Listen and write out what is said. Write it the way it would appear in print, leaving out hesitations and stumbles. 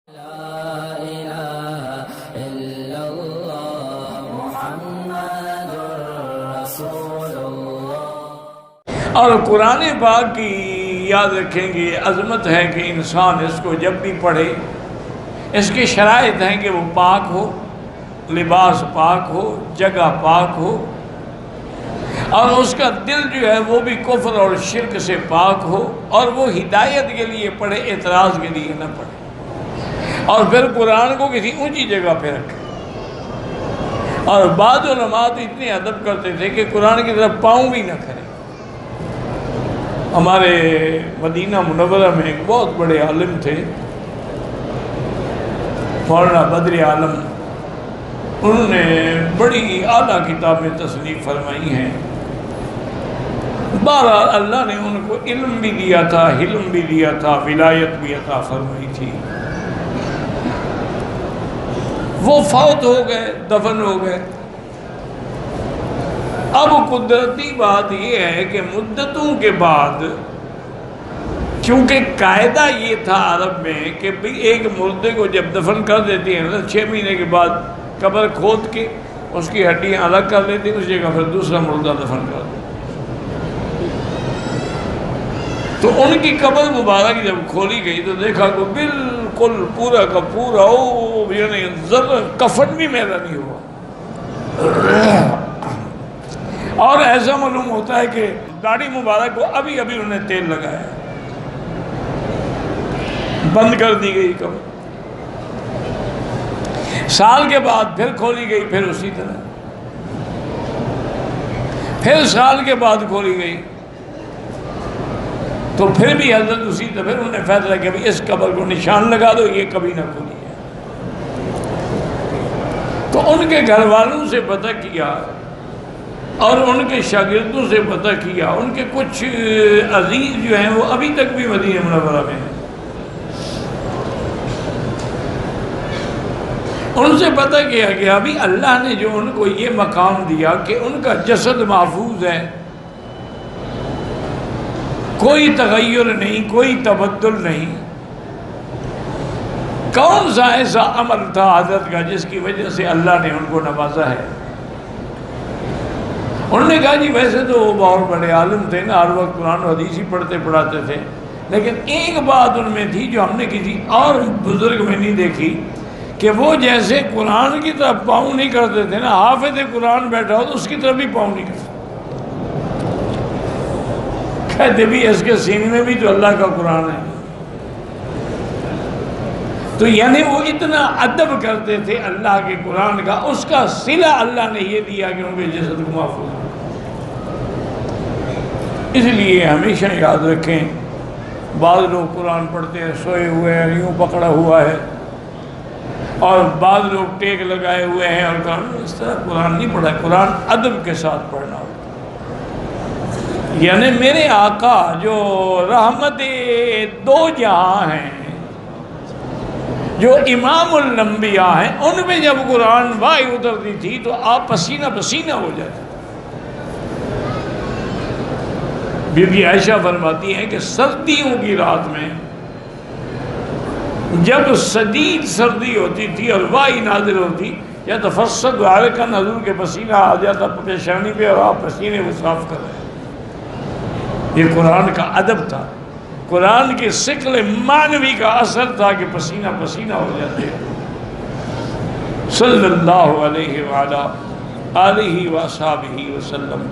لا إله إلا الله محمد رسول اللہ۔ اور قرآن پاک کی یاد رکھیں گے عظمت ہے کہ انسان اس کو جب بھی پڑھے، اس کی شرائط ہیں کہ وہ پاک ہو، لباس پاک ہو، جگہ پاک ہو، اور اس کا دل جو ہے وہ بھی کفر اور شرک سے پاک ہو، اور وہ ہدایت کے لیے پڑھے، اعتراض کے لیے نہ پڑھے، اور پھر قرآن کو کسی اونچی جگہ پہ رکھے۔ اور بعض علماء تو اتنے ادب کرتے تھے کہ قرآن کی طرف پاؤں بھی نہ کریں۔ ہمارے مدینہ منورہ میں ایک بہت بڑے عالم تھے، مولانا بدر عالم، انہوں نے بڑی اعلیٰ کتابیں تصنیف فرمائی ہیں۔ بہرحال اللہ نے ان کو علم بھی دیا تھا، حلم بھی دیا تھا، ولایت بھی عطا فرمائی تھی۔ وہ فوت ہو گئے، دفن ہو گئے۔ اب قدرتی بات یہ ہے کہ مدتوں کے بعد، کیونکہ قاعدہ یہ تھا عرب میں کہ بھئی ایک مردے کو جب دفن کر دیتی ہیں 6 مہینے کے بعد قبر کھود کے اس کی ہڈیاں الگ کر لیتی ہیں، اس جگہ پھر دوسرا مردہ دفن کر دیتے۔ تو ان کی قبر مبارک جب کھولی گئی تو دیکھا کہ بالکل پورا کا پورا یعنی ذرا کفن بھی میلا نہیں ہوا، اور ایسا معلوم ہوتا ہے کہ داڑھی مبارک کو ابھی انہوں نے تیل لگایا، بند کر دی گئی قبر۔ سال کے بعد پھر کھولی گئی، پھر اسی طرح، پھر سال کے بعد کھولی گئی تو پھر بھی حضرت اسی طرح، پھر انہوں نے فیصلہ کیا کہ اس قبر کو نشان لگا دو، یہ کبھی نہ کھولی ہے۔ تو ان کے گھر والوں سے پتہ کیا اور ان کے شاگردوں سے پتہ کیا، ان کے کچھ عزیز جو ہیں وہ ابھی تک بھی مدینہ منورہ میں ہیں، ان سے پتہ کیا کہ ابھی اللہ نے جو ان کو یہ مقام دیا کہ ان کا جسد محفوظ ہے، کوئی تغیر نہیں، کوئی تبدل نہیں، کون سا ایسا عمل تھا حضرت کا جس کی وجہ سے اللہ نے ان کو نوازا ہے؟ انہوں نے کہا جی ویسے تو وہ بہت بڑے عالم تھے نا، ہر وقت قرآن و حدیث ہی پڑھتے پڑھاتے تھے، لیکن ایک بات ان میں تھی جو ہم نے کسی اور بزرگ میں نہیں دیکھی، کہ وہ جیسے قرآن کی طرف پاؤں نہیں کرتے تھے نا، حافظ قرآن بیٹھا ہو تو اس کی طرف بھی پاؤں نہیں کرتے، کہتے بھی اس کے سینے میں بھی تو اللہ کا قرآن ہے۔ تو یعنی وہ اتنا ادب کرتے تھے اللہ کے قرآن کا، اس کا صلہ اللہ نے یہ دیا کہ ان کے جسد کو محفوظ ہو۔ اس لیے ہمیشہ یاد رکھیں، بعض لوگ قرآن پڑھتے ہیں سوئے ہوئے ہیں، یوں پکڑا ہوا ہے، اور بعض لوگ ٹیک لگائے ہوئے ہیں، اور اس طرح قرآن نہیں پڑھا، قرآن ادب کے ساتھ پڑھنا ہوتا۔ یعنی میرے آقا جو رحمت دو جہاں ہیں، جو امام الانبیاء ہیں، ان میں جب قرآن وحی اترتی تھی تو آپ پسینہ پسینہ ہو جاتے۔ بی بی عائشہ فرماتی ہیں کہ سردیوں کی رات میں جب شدید سردی ہوتی تھی اور وحی نازل ہوتی، یا تفسد عرقاً، حضور کے پسینہ آ جاتا پیشانی پہ اور آپ پسینے کو صاف کر رہے ہیں۔ یہ قرآن کا ادب تھا، قرآن کی ثقل معنوی کا اثر تھا کہ پسینہ پسینہ ہو جاتے ہیں۔ صلی اللہ علیہ وآلہ آلہ وصحبہ وسلم۔